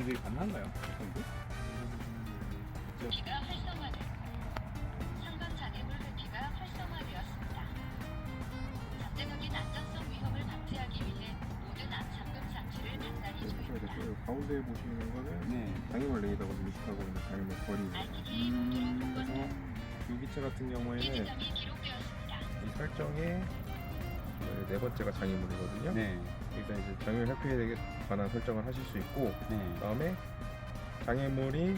조절이 가능한가요? 회피가 활성화됐고 상방 장애물 회피가 활성화되었습니다. 잠재적인 안전성 위험을 방지하기 위해 모든 앞 잠금 장치를 단단히 조입니다. 가운데 보시는 거는 네. 장애물 레이더가 인식하고 있는 장애물 거리. RTK 목표로 그래서 복원 이 기체 같은 경우에는 이 지점이 기록되었습니다. 설정에 네 번째가 장애물이거든요. 네. 일단 이제 장애물 회피에 관한 설정을 하실 수 있고, 네. 그다음에 장애물이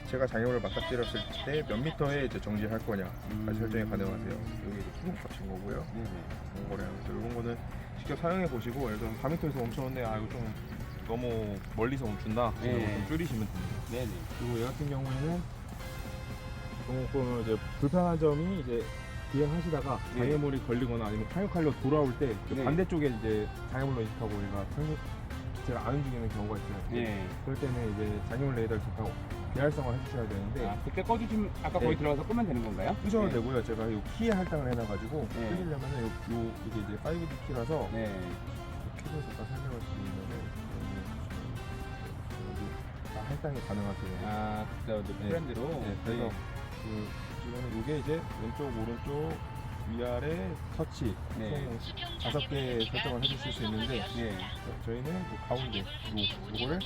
제가 장애물을 맞닥뜨렸을 때 몇 미터에 이제 정지할 거냐까지 설정이 가능하세요. 여기 이제 기본값인 거고요. 네네. 이런 거래하면서 이런 거는 직접 사용해 보시고, 예를 들어 4m에서 멈췄는데 아 이거 좀 너무 멀리서 멈춘다. 네. 이런 거좀 줄이시면 됩니다. 네네. 그리고 얘 같은 경우에는 조금 이제 불편한 점이 이제 비행하시다가 네. 장애물이 걸리거나 아니면 착륙하려 돌아올 때 네. 반대쪽에 이제 장애물로 인식하고 얘가 기체를 안 움직이는 경우가 있어요. 네. 그럴 때는 이제 장애물 레이더를 잠깐 비활성화 해주셔야 되는데 아, 그때 꺼주시면 아까 거기 네. 들어가서 끄면 되는 건가요? 끄셔도 네. 되고요. 제가 이 키에 할당을 해놔가지고 네. 끄시려면은 이게 이제 5D 키라서 네. 키로 잠깐 설명을 드리면은 여기 다 할당이 가능하세요. 아, 그때 네. 브랜드로. 네, 그래서 그 지금은 이게 이제 왼쪽 오른쪽 위아래 터치 네. 총 5개 설정을 해주실 수 있는데 네. 저희는 그 가운데 요거를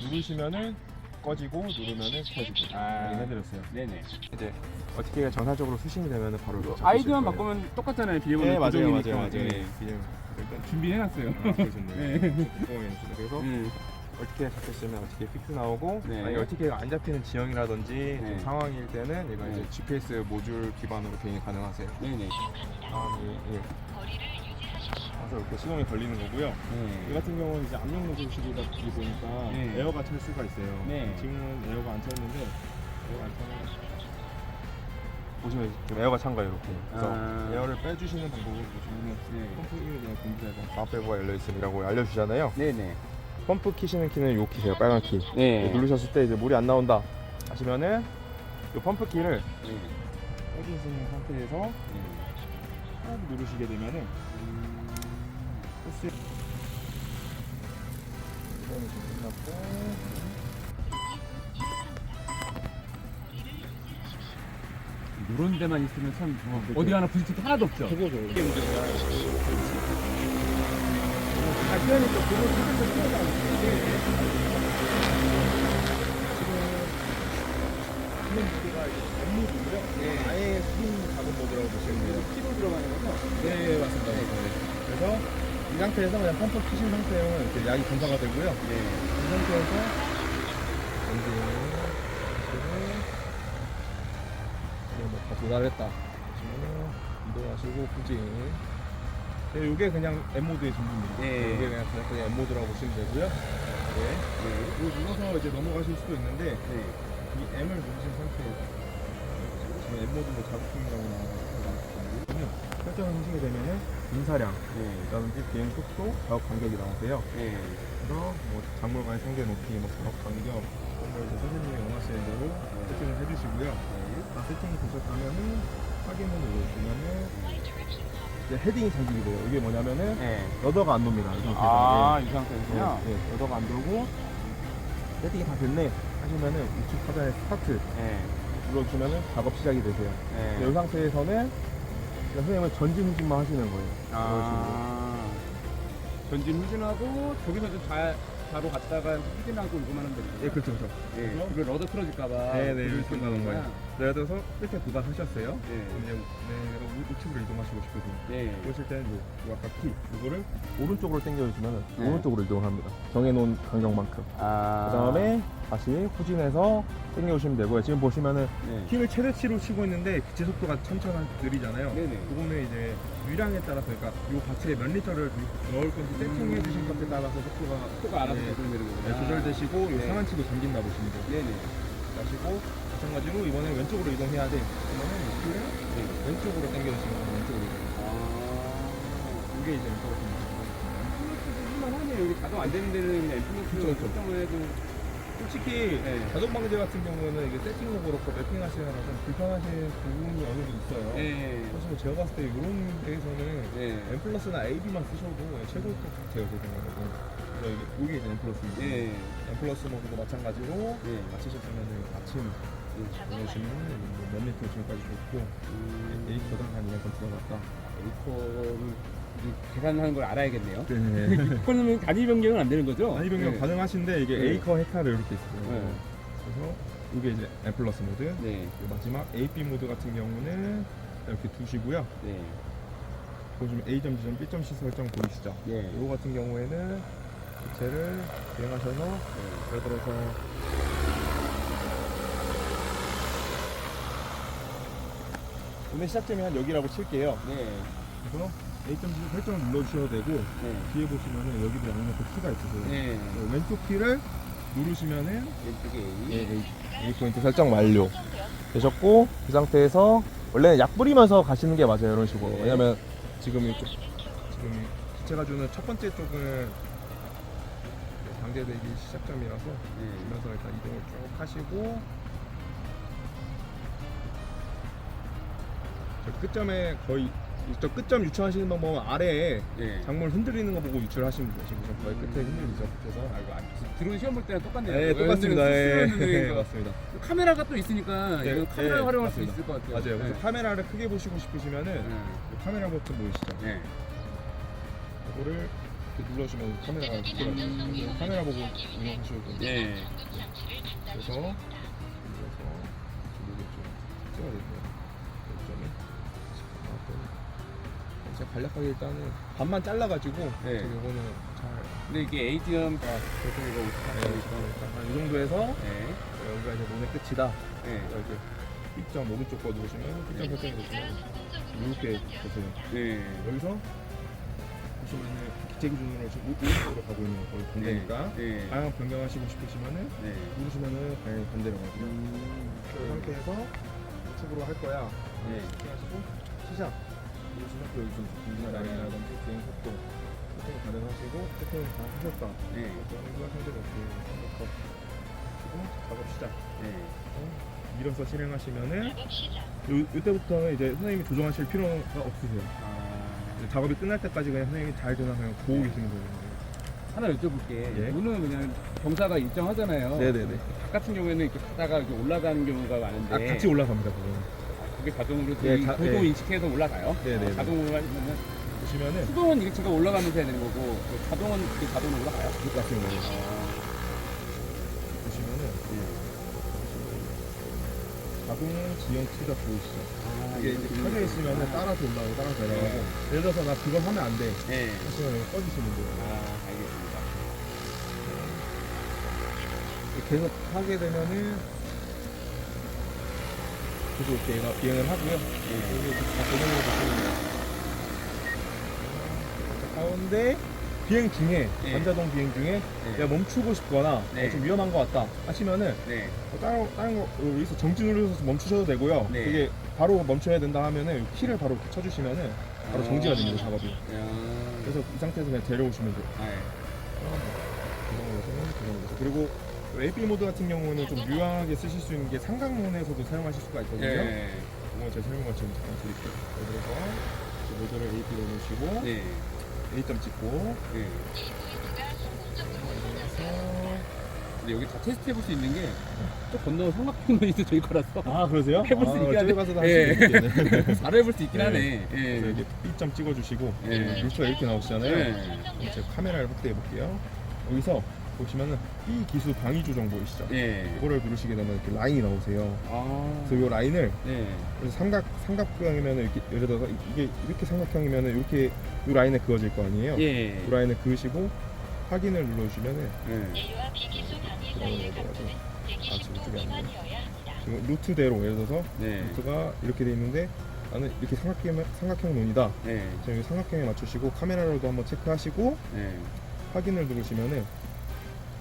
누르시면은 꺼지고 누르면은 켜지고 아. 이렇게 해드렸어요. 네네. 이제 어떻게 정상적으로 수신이 되면은 바로 이렇게 아이디만 잡히실 거예요. 바꾸면 똑같잖아요. 비밀번호 네, 맞아요. 고정이니까. 네. 네. 일단 준비해놨어요. 그러셨네요. 네. 그래서 어떻게 잡혔으면 어떻게 픽스 나오고 네. 아니 어떻게 안 잡히는 지형이라든지 네. 좀 상황일 때는 얘가 네. 이제 GPS 모듈 기반으로 비행이 가능하세요. 네네. 예. 거리를 유지하십시오. 그래서 이렇게 시동이 걸리는 거고요. 이 네. 같은 경우는 이제 압력 노즐식이다 보니까 네. 에어가 찰 수가 있어요. 네. 지금은 에어가 안 찼는데 에어가 안 차면 보시면 지금 에어가 찬 거예요 이렇게. 그래서 아. 에어를 빼주시는 방법을 보시면 네. 펌프 1을 그냥 공부해서 가압밸브가 열려 있음이라고 알려주잖아요. 네네. 펌프 키시는 키는 요 키세요, 빨간 키. 네. 누르셨을 때 이제 물이 안 나온다 하시면은 요 펌프 키를 네. 빼주시는 상태에서 네. 꾹 누르시게 되면은 호스 이거는 좀 끝났고 이런 데만 있으면 참 그렇죠. 어디 하나 부딪힐 게 하나도 없죠. 그거죠. 이게 문제구나. 아, 그러니까 그거 찾아서 필요가 지금 무게가 엠모드고요. 아예 스윙 작업 모드라고 보시면 돼요. 키로 들어가는 거죠? 네, 맞습니다. 그래서 이 상태에서 그냥 펌프 키신 상태에는 이렇게 약이 분사가 되고요. 네. 이 상태에서 엔진을 다 도달했다 하시면 이동하시고 후진. 네, 이게 그냥 M모드의 전부입니다. 네. 이게 그냥 M모드라고 보시면 되고요. 네. 이거 눌러서 이제 넘어가실 수도 있는데 네. 이 M을 누르신 상태에서 지금 M모드로 자국 중이라고 나왔거든요. 설정을 하시게 되면은 인사량, 라든지 비행 속도, 자국 간격이 나오세요. 네. 그래서 뭐 작물 간의 상대 높이, 뭐 자국 간격 이런 걸 이제 선생님이 원하시는 대로 세팅을 해주시고요. 다 세팅이 되셨다면은 확인을 누르시면은 이제 헤딩이 잠기게 돼요. 이게 뭐냐면은 네. 러더가 안 돕니다. 이 상태에서. 아, 이 상태에서요? 네, 러더가 안 돌고 세팅이 다 됐네 하시면은 우측 하단에 스타트 네. 눌러주면은 작업 시작이 되세요. 네. 이 상태에서는 선생님은 전진 후진만 하시는 거예요. 아. 전진 후진하고 저기서도 자로 갔다가 후진하고 이거만 하면 되죠. 예, 그렇죠, 그렇죠. 네. 이거 러더 틀어질까봐. 네네, 이렇게 한다는 거예요. 예를 들어서 끝에 도달하셨어요. 네. 이제 우측으로 이동하시고 싶거든요. 네. 그러실 때는 요 아까 키 이거를 오른쪽으로 당겨주시면 네. 오른쪽으로 이동을 합니다. 정해놓은 간격만큼. 아. 그 다음에 다시 후진해서 당겨주시면 되고요. 지금 보시면은 네. 힐을 최대치로 치고 있는데 기체 속도가 천천히 느리잖아요. 네네. 그거는 이제 유량에 따라서 그러니까 요 바트에 몇 리터를 넣을 건지 세팅해 주신 것에 따라서 속도가 알아서 네, 조절되는 네, 거구나. 조절되시고 요 네. 상한치도 잠긴다 보시면 돼요. 네네. 마시고 마찬가지로 이번에 왼쪽으로 이동해야 돼. 그러면 이 힐을 왼쪽으로 당겨주시면 왼쪽으로 이동. 아. 이게 이제 왼쪽으로 당겨주시면 할만하네요. 여기 자동 안 되는 데는 앰플리스 그쵸, 그쵸. 설정을 해도. 솔직히 네. 자동 방제 같은 경우는 이게 세팅도 그렇고 매핑 하시느라 좀 불편하신 부분이 어느 정도 있어요. 네. 사실 제가 봤을 때 이런 데에서는 네. M 플러스나 AB만 쓰셔도 최고일 것 같아요, 제 생각에는. 그래서 이게 이제 M 플러스입니다. 예. M 플러스 모드도 마찬가지로 예. 맞추셨으면 아침 보내시면 몇 리터 지금까지 줬고 A코당 한 2만큼 들어갔다. 에이커는 이제 계산하는 걸 알아야겠네요. 네. 이거는 단위 변경은 안 되는 거죠? 단위 변경 네. 가능하신데 이게 네. A커 헤카를 이렇게 있어요. 네. 그래서 이게 이제 M 플러스 모드. 네. 그리고 마지막 AB 모드 같은 경우는 이렇게 두시고요. 네. 보시면 A점 지점 B점 C 설정 보이시죠? 네. 이거 같은 경우에는 기체를 비행하셔서 예를 들어서 오늘 시작점이 한 여기라고 칠게요. 네. 그래서 A점 지점 설정을 눌러주셔도 되고 네. 뒤에 보시면은 여기도 양옆에 키가 있으세요. 네. 왼쪽 키를 누르시면은 왼쪽에 A. A 포인트 설정 완료 되셨고 그 상태에서 원래는 약 뿌리면서 가시는 게 맞아요. 이런 식으로. 네. 왜냐면 지금 지금 기체가 주는 첫 번째 쪽은 방제되기 시작점이라서 그래서 일단 이동을 쭉 하시고 저 끝점에 거의 저 끝점 유출하시는 방법은 아래에 네. 작물 흔들리는 거 보고 유출하시면 돼요. 지금 거의 끝에 흔들리죠. 그래서 아이고, 드론 시험 볼 때랑 똑같네요. 네, 똑같습니다. 네. 맞습니다. 카메라가 또 있으니까 네, 이거 카메라 네, 활용할 맞습니다. 수 있을 것 같아요. 맞아요. 그래서 네. 카메라를 크게 보시고 싶으시면은 이 카메라 버튼 보이시죠? 네. 이거를 이렇게 누르시면 카메라가 들어가요. 카메라 보고 운영하셔도 돼요. 네. 그래서 눌러서 이렇게 좀 찍어야 돼요. 점이 제가 간략하게 일단은 반만 잘라가지고 네. 이거는 잘 근데 이게 ATM 그래서 이거 한이 정도에서 네. 여기가 이제 문의 끝이다. 네. 이렇게 B점 오른쪽 거 누르시면 B점 설정이 되시면 이렇게 보세요. 네. 여기서 보시면은 기체 기준으로 지금 오른쪽으로 가고 있는 거의 반대니까 네. 방향 변경하시고 싶으시면은 네. 누르시면은 방향이 반대로 가고요. 그 상태에서 우측으로 할 거야. 네. 이렇게 하시고 시작 누르시면 또 여기 좀 공기나 라인이라든지 비행 속도 세팅 가능하시고 세팅 다 하셨다. 네. 그러면 그거 상대로 이렇게 하시고 작업 시작. 네. 밀어서 실행하시면은 작업 시작. 이때부터는 이제 선생님이 조정하실 필요가 없으세요. 이제 작업이 끝날 때까지 그냥 선생님이 잘 되나 그냥 보고 계시는 거예요. 하나 여쭤볼게. 예. 오늘 그냥 경사가 일정하잖아요. 네네네. 닭 같은 경우에는 이렇게 가다가 이렇게 올라가는 경우가 많은데. 아, 같이 올라갑니다, 그거는. 그게 자동으로 예, 고도 예. 인식해서 올라가요. 네네네. 자동으로 하면은 보시면은 수동은 이게 제가 올라가면서 해야 되는 거고 그 자동은 이게 자동으로 올라가요. 같은 거예요. 보시면은 자동 지연 투자 보이시죠? 이게 이제 켜져 있으면은 따라서 올라가고 따라서 내려가고 예를 들어서 나 그거 하면 안 돼. 네. 하시면 여기 꺼주시면 돼요. 알겠습니다. 계속 하게 되면은 계속 이렇게 얘가 비행을 하고요. 여기 다 조정을 보시면 가운데 비행 중에 네. 반자동 비행 중에 내가 멈추고 싶거나 네. 좀 위험한 것 같다 하시면은 네. 다른 거 여기서 정지 누르셔서 멈추셔도 되고요. 네. 그게 바로 멈춰야 된다 하면은 키를 바로 이렇게 쳐주시면은 바로 정지가 됩니다, 작업이. 그래서 이 상태에서 그냥 데려오시면 돼요. 그리고 AP 모드 같은 경우는 좀 유용하게 쓰실 수 있는 게 삼각문에서도 사용하실 수가 있거든요. 네. 그거 제가 설명을 지금 잠깐 드릴게요. 그래서 모델을 AP로 놓으시고 네. A점 찍고 네. 그래서 근데 여기 다 테스트 해볼 수 있는 게 저 건너 삼각형도 있어 저희 거라서 아 그러세요? 해볼 수 있긴 저기 하네. 가서도 예. 할 수 있겠네. 바로 해볼 수 있긴 네. 하네. 그래서 예. 이게 B점 찍어주시고 예. 루트가 이렇게 나오시잖아요. 네. 그럼 제가 카메라를 확대해 볼게요. 여기서 보시면은 B 기수 방위 조정 보이시죠? 예. 이거를 누르시게 되면 이렇게 라인이 나오세요. 아. 그래서 이 라인을 네. 그래서 삼각형이면 이렇게 예를 들어서 이게 이렇게 삼각형이면은 이렇게 이 라인에 그어질 거 아니에요? 예. 이 라인에 그으시고 확인을 눌러주시면은 예. A와 B 기수 방위 사이의 각도는 120도 저쪽이 아니네. 미만이어야 합니다. 지금 루트대로 예를 들어서 네. 루트가 이렇게 돼 있는데 나는 이렇게 삼각형 논이다. 네. 자, 여기 삼각형에 맞추시고 카메라로도 한번 체크하시고 네. 확인을 누르시면은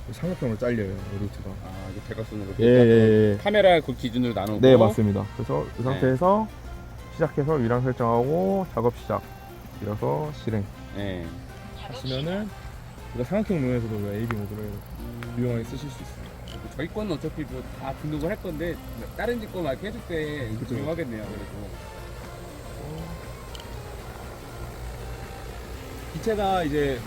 삼각형으로 잘려요, 이 루트가. 아, 이거 대각선으로. 예. 카메라 그 기준으로 나누고. 네, 맞습니다. 그래서 이 상태에서 시작해서 위랑 설정하고 작업 시작. 이어서 실행 네. 하시면은 이거 삼각형 논에서도 AV 모드를 유용하게 쓰실 수 있어요. 저희 거는 어차피 뭐 다 등록을 할 건데 다른 집 거 막 해줄 때 그쵸. 유용하겠네요. 그래도. 기체가 이제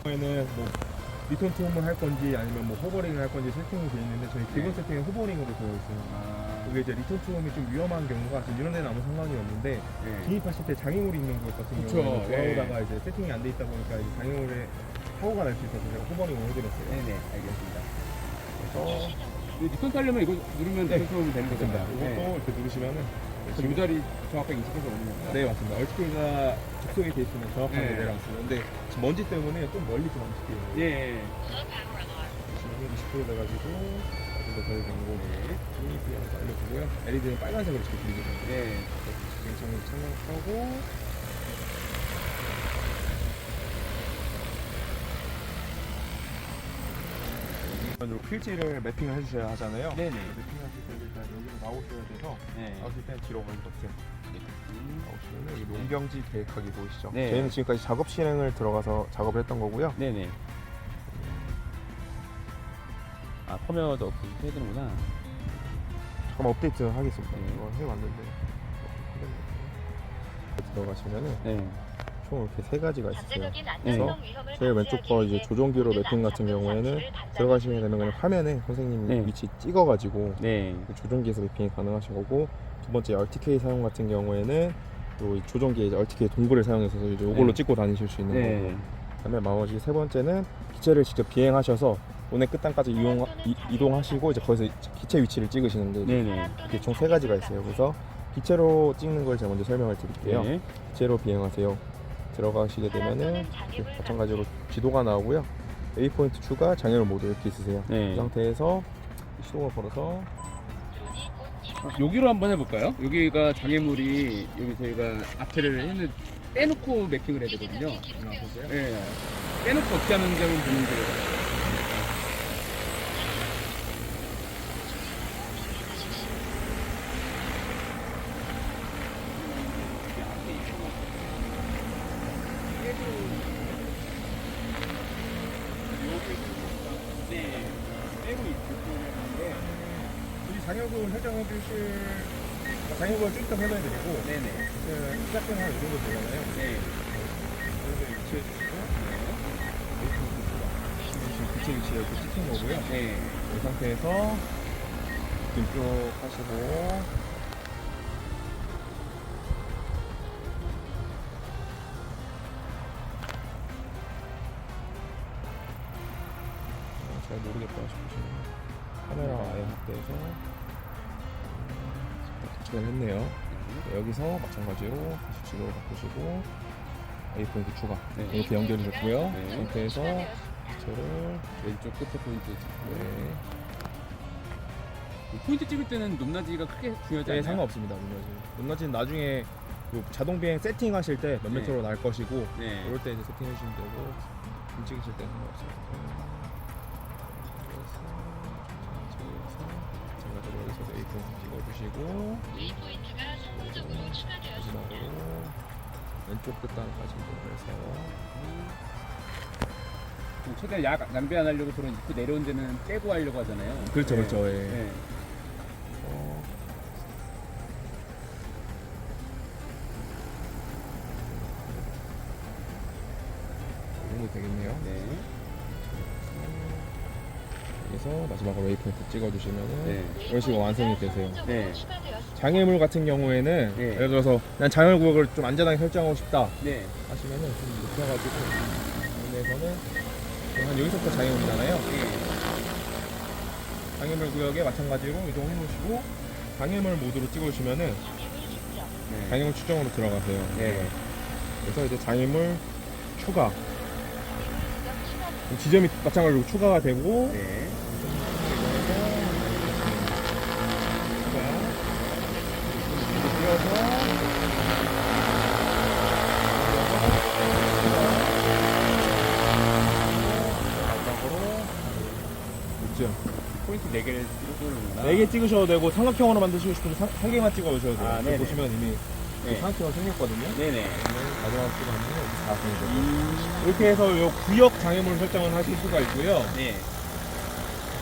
경우에는 뭐 리턴 투움을 할 건지 아니면 뭐 호버링을 할 건지 세팅이 되어 있는데 저희 기본 네. 세팅은 호버링으로 되어 있어요. 아, 그게 이제 리턴 투움이 좀 위험한 경우가 지금 이런 데는 아무 상관이 없는데 네. 진입하실 때 장애물이 있는 것 같은 그쵸, 경우는 돌아오다가 예. 이제 세팅이 안 돼 있다 보니까 이제 장애물에 사고가 날 수 있어서 제가 호버링을 해드렸어요. 네네, 알겠습니다. 그래서 리턴 타려면 이거 누르면 네. 리턴 타면 되는 거잖아요. 이것도 네. 이렇게 누르시면은 이 자리 정확하게 인식해서 오는 건가요? 네 맞습니다. 얼티케이가 접속이 돼 있으면 정확하게 네. 내려왔어요. 근데 지금 먼지 때문에 좀 멀리 좀 움직여요. 예. Low power alarm. 보시면 20% 돼가지고 좀더 덜 되고 진입이라고 알려주고요. LED는 빨간색으로 지금 들리거든요. 네. 굉장히 착륙하고 로 필지를 매핑을 해주셔야 하잖아요. 네네. 매핑하실 때 일단 여기로 나오셔야 돼서 네. 나오실 때 뒤로 가기 없어요. 나오시면 여기 농경지 계획하기 보이시죠? 네. 저희는 지금까지 작업 실행을 들어가서 작업을 했던 거고요. 네네. 아, 펌웨어도 해야 되는구나. 잠깐 업데이트 하겠습니다. 네. 이거 해봤는데 들어가시면은 네. 총 이렇게 세 가지가 있어요. 잠재적인 네. 안전성 위험을 제일 왼쪽 거 이제 조종기로 매핑 같은 경우에는 들어가시게 되면 그냥 화면에 선생님 네. 위치 찍어가지고 네. 조종기에서 매핑이 가능하신 거고, 두 번째 RTK 사용 같은 경우에는 또 이 조종기에 이제 RTK 동굴을 사용해서 이제 이걸로 네. 찍고 다니실 수 있는 네. 거고, 그다음에 나머지 세 번째는 기체를 직접 비행하셔서 원의 끝단까지 이동하시고 이제 거기서 기체 위치를 찍으시는데 네네. 이렇게 총 세 가지가 있어요. 그래서 기체로 찍는 걸 제가 먼저 설명을 드릴게요. 네. 기체로 비행하세요. 들어가시게 되면은 이렇게 마찬가지로 지도가 나오고요. 웨이포인트 추가, 장애물 모드 이렇게 있으세요. 네. 이 상태에서 시동을 걸어서 여기로 한번 해볼까요? 여기가 장애물이 여기 저희가 앞에를 했는 빼놓고 매핑을 해야 되거든요. 네. 빼놓고 어떻게 하는 점은 보는 거예요. 네. 빼고 있는데 이 장애물 설정해 주실 장애물 쭉 설명해드리고 네네. 시작되는 한 이 정도 되잖아요. 네. 그래서 위치해 주시고 지금 기체 위치에 이렇게 찍힌 거고요. 네. 이 상태에서 왼쪽 하시고 잘 모르겠다 싶으시면 카메라 아예 확대해서 도착을 했네요. 네, 여기서 마찬가지로 다시 지도로 바꾸시고 웨이포인트 추가 네. 이렇게 연결이 됐고요. 네. 이 상태에서 기체를 왼쪽 끝에 포인트 찍고. 네. 포인트 찍을 때는 높낮이가 크게 중요하지 네, 않나요? 상관없습니다. 높낮이는 나중에 그 자동 비행 세팅 하실 때 몇 네. 미터로 날 것이고 네. 이럴 때 이제 세팅해 주시면 되고 줌 찍으실 때 상관없어요. 마찬가지로 여기서 웨이포인트 찍어주시고 웨이포인트가 성공적으로 추가되었습니다. 마지막으로 왼쪽 끝단까지 이동해서 최대한 약 낭비 안 하려고 저런 입구 내려온 데는 빼고 하려고 하잖아요. 그렇죠, 네. 그렇죠. 예. 네. 이 정도 되겠네요. 네. 여기서 마지막으로 웨이포인트 찍어주시면은 네. 이런 식으로 완성이 되세요. 네. 장애물 같은 경우에는 네. 예를 들어서 난 장애물 구역을 좀 안전하게 설정하고 싶다 네. 하시면은 좀 높여가지고 국내에서는 한 여기서부터 장애물이잖아요. 장애물 구역에 마찬가지로 이동해 놓으시고 장애물 모드로 찍어주시면은 네. 장애물 추정으로 들어가세요. 네. 그래서 이제 장애물 추가 지점이 마찬가지로 추가가 되고 네. 포인트 4개를 찍어주는구나. 4개 찍으셔도 되고 삼각형으로 만드시고 싶으면 3개만 찍어주셔도 돼요. 아, 여기 네네. 보시면 이미 네. 삼각형이 생겼거든요. 네네. 마지막 찍어주면 여기 4분이 되고 이렇게 해서 요 구역 장애물 설정을 하실 수가 있고요. 네.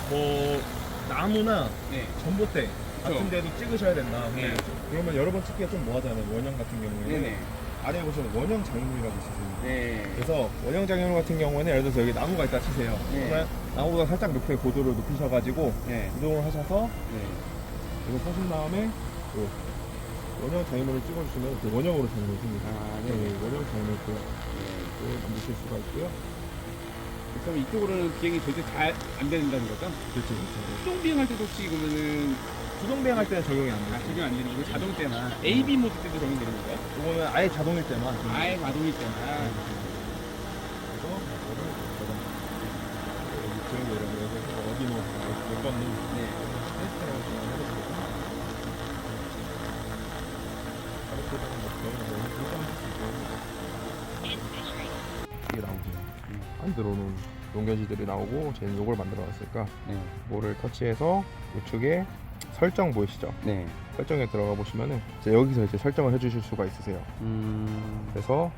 뭐 나무나 네. 전봇대 같은 데도 찍으셔야 된다. 네. 그러면 여러 번 찍기가 좀 뭐하잖아요. 원형 같은 경우에는. 네네. 아래에 보시면 원형 장애물이라고 있으세요. 네. 그래서 원형 장애물 같은 경우에는 예를 들어서 여기 나무가 있다 치세요. 네. 그러면 나무보다 살짝 높게 고도를 높이셔가지고 네. 이동을 하셔서 네. 이거 서신 다음에 또 원형 장애물을 찍어주시면 그 원형으로 장애물이 생깁니다. 아, 네. 원형 장애물 만드실 수가 있고요. 그럼 이쪽으로는 비행이 절대 잘 안 된다는 거죠? 그렇죠, 그렇죠. 수동 비행할 때도 혹시 그러면은 수동 비행할 때는 적용이 안 돼요. 적용 안 되는 거고 자동 때나 AB 모드 때도 적용되는 거예요? 이거는 아예 자동일 때만. 아예 자동일 때나. 그래서 이거를 지금 예를 들어서 어디로 몇 번은 네. 테스트를 좀 해보시거든요. 가르치다가 뭐 그런 거 이게 나오고요. 안 들어오는 용견지들이 나오고 저희는 요걸 만들어 놨으니까 네. 이거를 터치해서 우측에 설정 보이시죠? 네. 설정에 들어가 보시면은 이제 여기서 이제 설정을 해주실 수가 있으세요. 그래서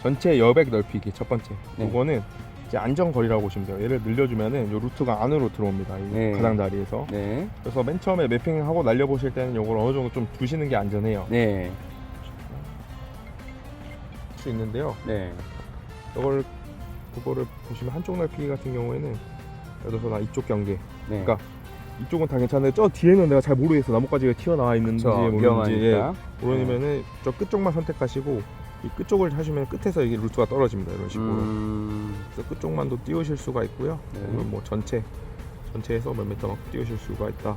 전체 여백 넓히기 첫 번째. 네. 이거는 이제 안전거리라고 보시면 돼요. 얘를 늘려주면은 요 루트가 안으로 들어옵니다. 이 네. 가장자리에서. 네. 그래서 맨 처음에 매핑하고 날려보실 때는 요걸 어느 정도 좀 두시는 게 안전해요. 네. 할 수 있는데요. 네. 그거를 보시면 한쪽 넓히기 같은 경우에는 예를 들어서 나 이쪽 경계. 네. 그러니까 이쪽은 다 괜찮은데 저 뒤에는 내가 잘 모르겠어. 나뭇가지가 튀어나와 있는지 모르는지. 위험하니까. 그러면은 저 끝쪽만 선택하시고 이 끝쪽을 하시면 끝에서 이게 루트가 떨어집니다. 이런 식으로. 그래서 끝쪽만도 띄우실 수가 있고요. 네. 아니면 뭐 전체에서 몇 미터 막 띄우실 수가 있다.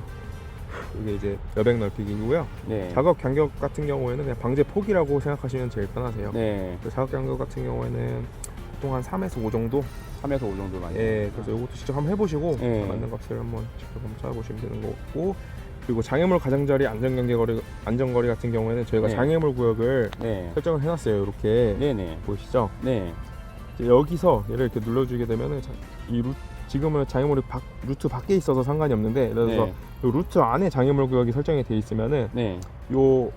이게 이제 여백 넓히기고요. 네. 작업 간격 같은 경우에는 그냥 방제 폭이라고 생각하시면 제일 편하세요. 네. 그 작업 간격 같은 경우에는 보통 한 3에서 5 정도. 3에서 5 정도 많이. 예, 그래서 이것도 직접 한번 해보시고 네. 맞는 값을 한번 직접 한번 찾아보시면 되는 거고. 그리고 장애물 가장자리 안전거리 같은 경우에는 저희가 네. 장애물 구역을 네. 설정을 해놨어요. 이렇게 네네. 보이시죠? 네. 이제 여기서 얘를 이렇게 눌러주게 되면은 지금은 장애물이 루트 밖에 있어서 상관이 없는데, 예를 들어서 네. 요 루트 안에 장애물 구역이 설정이 돼 있으면은 네. 요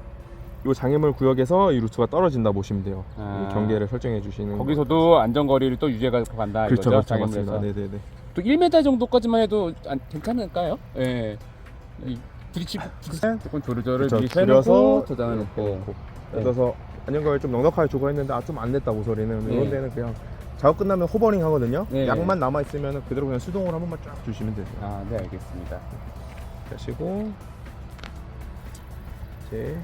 장애물 구역에서 이 루트가 떨어진다 보시면 돼요. 아. 이 경계를 설정해 주시는 거기서도 안전거리를 또 유지가 간다. 그렇죠, 이거죠? 그렇죠, 맞습니다. 장애물에서. 네네네. 또 1m 정도까지만 해도 괜찮을까요? 예. 조금 조르조를 그렇죠. 미리 줄여서 해놓고 저장해놓고. 네. 그래서 안전거리 좀 넉넉하게 주고 했는데 좀 안 됐다 모서리는. 네. 이런 데는 그냥 작업 끝나면 호버링 하거든요. 네. 약만 남아 있으면 그대로 그냥 수동으로 한 번만 쫙 주시면 되세요. 아, 네, 알겠습니다. 하시고 이제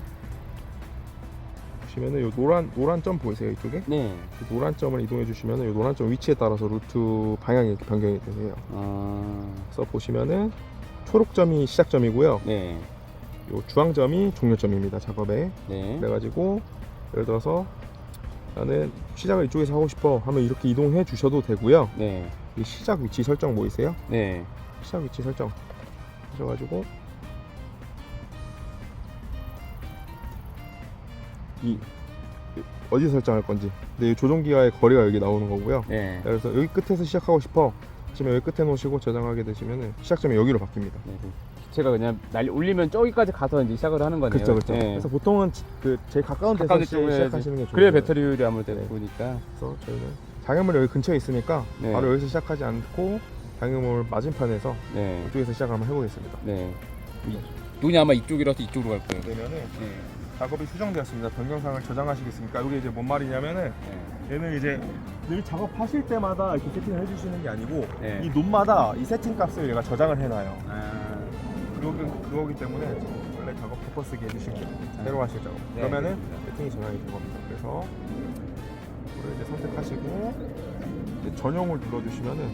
보시면은 요 노란 점 보이세요? 이쪽에? 네. 이 노란 점을 이동해 주시면은 요 노란 점 위치에 따라서 루트 방향이 이렇게 변경이 되세요. 그래서 보시면은 초록점이 시작점이고요. 네. 요 주황점이 종료점입니다. 작업에. 네. 그래가지고 예를 들어서 나는 시작을 이쪽에서 하고 싶어 하면 이렇게 이동해 주셔도 되고요. 네. 이 시작 위치 설정 보이세요? 네. 시작 위치 설정 하셔가지고 어디서 설정할 건지. 근데 이 조종기와의 거리가 여기 나오는 거고요. 네. 그래서 여기 끝에서 시작하고 싶어 하시면 여기 끝에 놓으시고 저장하게 되시면은 시작점이 여기로 바뀝니다. 네. 기체가 그냥 올리면 저기까지 가서 이제 시작을 하는 거네요. 그렇죠, 그렇죠. 네. 그래서 보통은 그 제일 가까운 데서 시작하시는 게 좋아요. 그래야 배터리율이 아무래도 네. 보니까. 그래서 저희는 장애물이 여기 근처에 있으니까 네. 바로 여기서 시작하지 않고 장애물 맞은편에서 네. 이쪽에서 시작을 한번 해보겠습니다. 네. 눈이 아마 이쪽이라서 이쪽으로 갈 거예요. 그러면은 네. 작업이 수정되었습니다. 변경사항을 저장하시겠습니까? 이게 이제 뭔 말이냐면은 네. 얘는 이제 늘 작업하실 때마다 이렇게 세팅을 해주시는 게 아니고 네. 이 놈마다 이 세팅 값을 얘가 저장을 해놔요. 아. 그거기 때문에 원래 작업 퍼포스기 해주시고 새로 하실 작업 네, 그러면은 알겠습니다. 세팅이 저장이 된 겁니다. 그래서 이거를 이제 선택하시고 이제 전용을 눌러주시면은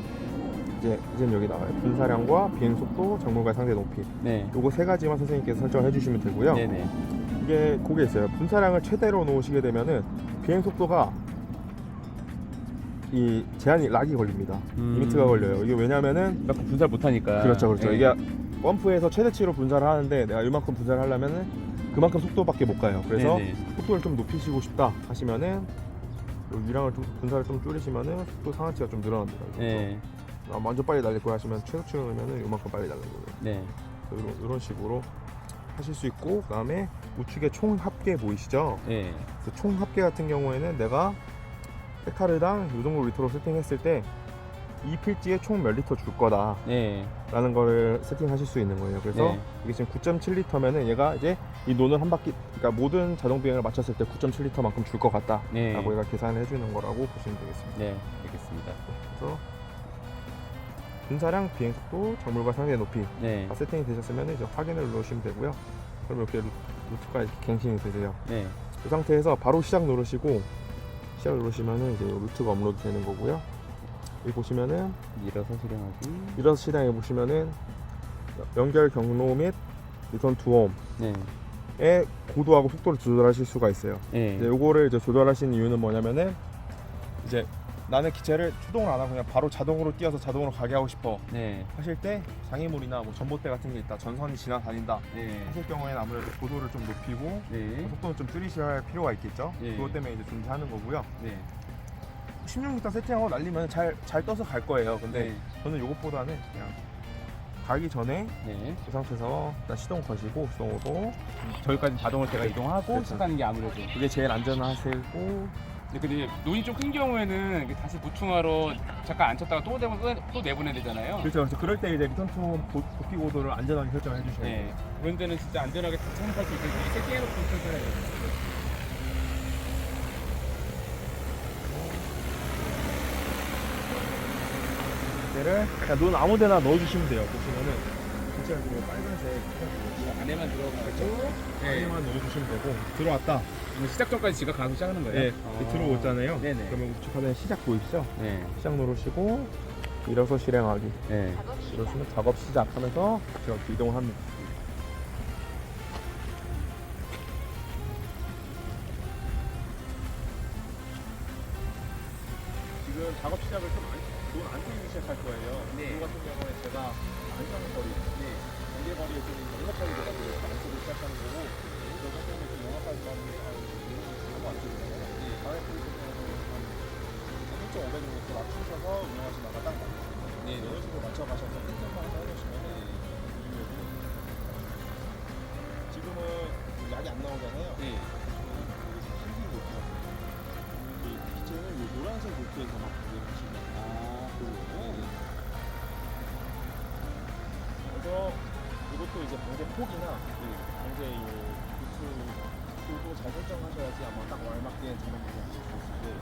이제는 여기 나와요. 분사량과 비행 속도, 장물과의 상대 높이. 네. 요거 세 가지만 선생님께서 설정을 해주시면 되고요. 네네. 이게 그게 있어요. 분사량을 최대로 놓으시게 되면은 비행 속도가 이 제한이 락이 걸립니다. 리미트가 걸려요. 이게 왜냐면은 몇 분살 못하니까. 그렇죠, 그렇죠. 네. 이게 펌프에서 최대치로 분사를 하는데 내가 이만큼 분사를 하려면은 그만큼 속도밖에 못 가요. 그래서 네네. 속도를 좀 높이시고 싶다 하시면은 요 유량을 좀 분사를 좀 줄이시면은 속도 상한치가 좀 늘어납니다. 네. 완전 빨리 날릴 거야 하시면 최소치로 넣으면은 요만큼 빨리 날리는 거예요. 네. 이런 식으로 하실 수 있고, 그다음에 우측에 총 합계 보이시죠? 네. 그래서 총 합계 같은 경우에는 내가 헤카르당 요 정도 리터로 세팅했을 때 이 필지에 총 몇 리터 줄 거다 네. 라는 거를 세팅하실 수 있는 거예요. 그래서 네. 이게 지금 9.7리터면은 얘가 이제 이 논을 한 바퀴, 그러니까 모든 자동 비행을 마쳤을 때 9.7리터만큼 줄 것 같다 네. 라고 얘가 계산을 해주는 거라고 보시면 되겠습니다. 네, 알겠습니다. 그래서 분사량, 비행속도, 작물과 상대 높이 네. 다 세팅이 되셨으면 이제 확인을 누르시면 되고요. 그럼 이렇게 루트가 이렇게 갱신이 되세요. 네. 이 상태에서 바로 시작 누르시고 시작 누르시면은 이제 루트가 업로드 되는 거고요. 여기 보시면은 밀어서 실행하기. 밀어서 실행해 보시면은 연결 경로 및 리턴 투 네. 홈의 고도하고 속도를 조절하실 수가 있어요. 네. 이제 요거를 이제 조절하시는 이유는 뭐냐면은 이제 나는 기체를 추동을 안 하고 그냥 바로 자동으로 뛰어서 자동으로 가게 하고 싶어 네. 하실 때 장애물이나 뭐 전봇대 같은 게 있다, 전선이 지나다닌다 네. 하실 경우에는 아무래도 고도를 좀 높이고 네. 속도는 좀 줄이셔야 할 필요가 있겠죠. 예. 그것 때문에 이제 존재하는 거고요. 네. 16m 세팅하고 날리면 잘 떠서 갈 거예요. 근데 네. 저는 이것보다는 그냥 가기 전에 네. 이 상태에서 일단 시동 거시고 수동으로 저기까지 자동으로 제가 이동하고 그렇죠. 시작하는 게 아무래도. 그게 제일 안전하시고 근데 논이 좀 큰 경우에는 이게 다시 보충하러 잠깐 앉혔다가 또 내보내야 되잖아요. 그렇죠. 그럴 때 이제 리턴 투 도피 고도를 안전하게 설정해 주셔야 돼요. 네. 그런 데는 진짜 안전하게 착륙할 수 있게 세팅해놓고 설정해야 돼요. 얘를 그냥 논 아무데나 넣어주시면 돼요. 보시면은 진짜 지금 빨간색 안에만 들어가고 안에만 넣어주시면 되고 들어왔다. 시작 전까지 지가 가서 시작하는 거예요? 네, 들어오잖아요. 네네. 그러면 우측화면 시작 보이시죠? 네. 시작 누르시고 밀어서 실행하기. 네. 이러시면 작업 시작하면서 이렇게 이동을 합니다. 지금 작업 시작을 좀 논안 뛰기 시작할 거예요. 네. 이 같은 경우에 제가 안전 거리, 경계 거리에 좀 영업하게 돼가지고 안 쓰기 시작하는 거고, 저 같은 경우에 좀 영업하지 않는 하고 안 쓰잖아요. 다음에 보기 때문에 한 1.5배 정도 맞추셔서 운영하시다가 딱 맞는 네, 이런 식으로 맞춰가셔서 끝점만 해서 해놓으시면 지금은 약이 안 나오잖아요. 네. 신기 노트거든요. 이 기체는 이 노란색 노트에서 막 구매하시면 그래서 이것도 이제 방제 폭이나 방제 이 노트도 잘 설정하셔야지 아마 딱 알맞게 자동 구성하실 수 있을 거예요.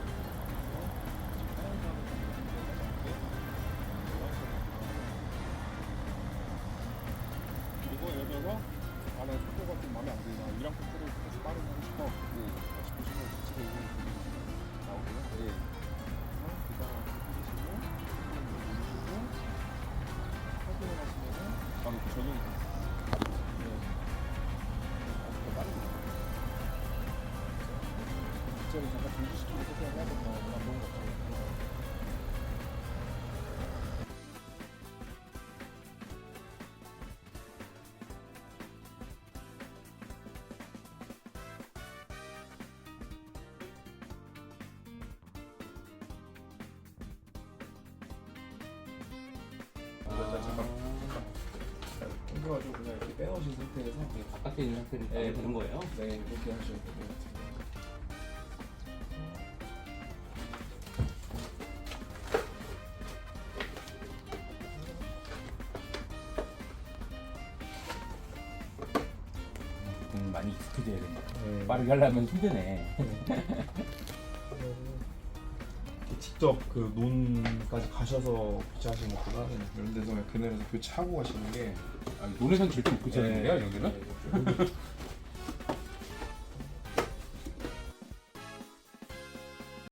그리고 예를 들어서 나는 속도가 좀 마음에 안 들나 이랑 속도를 조금씩 빠르게 하고 싶어 같이 보시면 기체가 있는 부분이 나오고요. 그 다음에 누르시고 확인을 하시면은 바로 적용이 됩니다. 아주 더 빠르게 기체를 잠깐 준비시키고 세팅을 해야 된다 그런 좋은 것 같아요. 옮겨가지고 그냥 이렇게 빼놓으신 상태에서 바깥에 있는 상태를 네. 되는 거예요? 네 이렇게 하셔야 될 것 같아요. 많이 익숙해져야 됩니다. 네. 빠르게 하려면 힘드네. 직접 그 논까지 가셔서 교체하시는 것보다는 이런 데서 그냥 그늘에서 교체하고 가시는 게 논에선 절대 못 고치는데요, 여기는?